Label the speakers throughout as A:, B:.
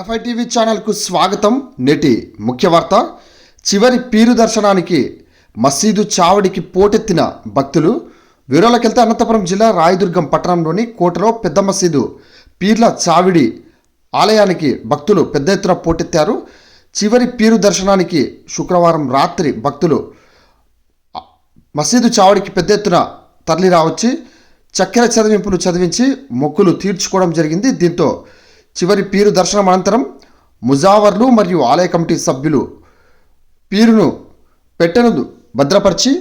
A: సఫై TV ఛానల్కు స్వాగతం. నేటి ముఖ్య వార్త. చివరి పీరు దర్శనానికి మసీదు చావడికి పోటెత్తిన భక్తులు. వివరాలకెళ్తే అనంతపురం జిల్లా రాయదుర్గం పట్టణంలోని కోటలో పెద్ద మసీదు పీర్ల చావిడి ఆలయానికి భక్తులు పెద్ద ఎత్తున పోటెత్తారు. చివరి పీరు దర్శనానికి శుక్రవారం రాత్రి భక్తులు మసీదు చావడికి పెద్ద ఎత్తున తరలి రావచ్చి చక్కెర చదివింపులు చదివించి మొక్కులు తీర్చుకోవడం జరిగింది. దీంతో చివరి పీరు దర్శనం అనంతరం ముజావర్లు మరియు ఆలయ కమిటీ సభ్యులు పీరును పెట్టెను భద్రపరిచి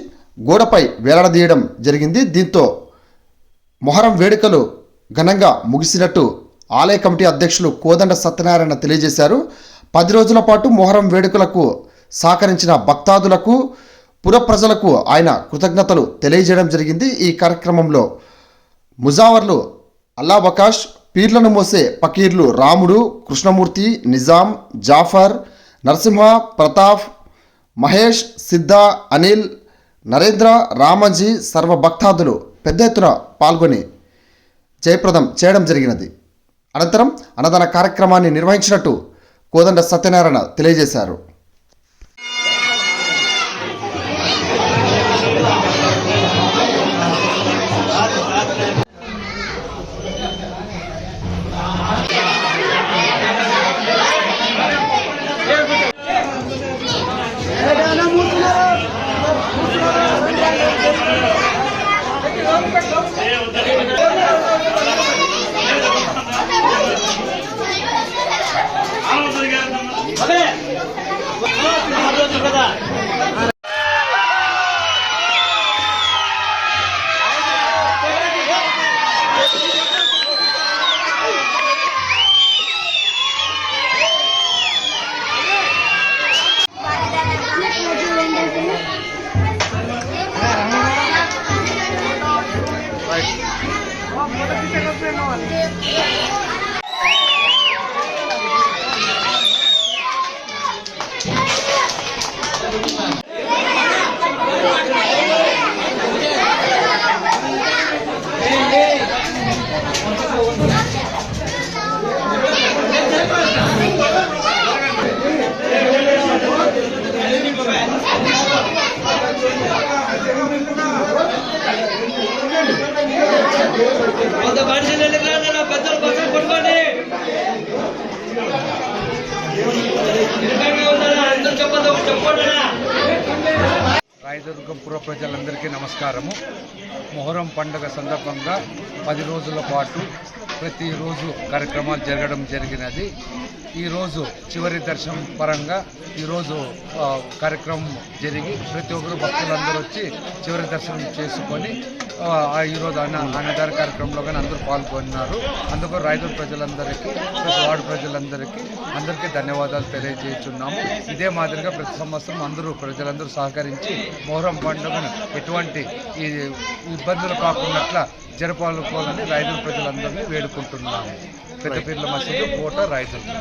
A: గోడపై వేలాడదీయడం జరిగింది. దీంతో మొహరం వేడుకలు ఘనంగా ముగిసినట్టు ఆలయ కమిటీ అధ్యక్షులు కోదండ సత్యనారాయణ తెలియజేశారు. 10 రోజుల పాటు మొహరం వేడుకలకు సహకరించిన భక్తాదులకు పుర ప్రజలకు ఆయన కృతజ్ఞతలు తెలియజేయడం జరిగింది. ఈ కార్యక్రమంలో ముజావర్లు అల్లాబకాష్, పీర్లను మోసే పకీర్లు రాముడు, కృష్ణమూర్తి, నిజాం, జాఫర్, నరసింహ, ప్రతాప్, మహేష్, సిద్ధ, అనిల్, నరేంద్ర, రామంజీ సర్వ భక్తాదులు పెద్ద ఎత్తున పాల్గొని జయప్రదం చేయడం జరిగినది. అనంతరం అన్నదాన కార్యక్రమాన్ని నిర్వహించినట్టు కోదండ సత్యనారాయణ తెలియజేశారు.
B: రాయదుర్గం పుర ప్రజలందరికీ నమస్కారము. మొహరం పండుగ సందర్భంగా 10 రోజుల పాటు ప్రతిరోజు కార్యక్రమాలు జరగడం జరిగినది. ఈరోజు చివరి దర్శనం పరంగా ఈరోజు కార్యక్రమం జరిగి ప్రతి ఒక్కరు భక్తులందరూ వచ్చి చివరి దర్శనం చేసుకొని ఈరోజు అన్నదాన కార్యక్రమంలో కానీ అందరూ పాల్గొన్నారు. అందుకు రాయదుర్గ ప్రజలందరికీ, ప్రతి వార్డు ప్రజలందరికీ ధన్యవాదాలు తెలియజేస్తున్నాము. ఇదే మాదిరిగా ప్రతి సంవత్సరం ప్రజలందరూ సహకరించి మొహరం పండుగను ఎటువంటి ఇబ్బందులు కాకుండా జరపాలని రాయదుర్గ ప్రజలందరినీ వేడుకుంటున్నాము. పెద్దపీర్ల మసీదు, కోట, రాయదుర్గం.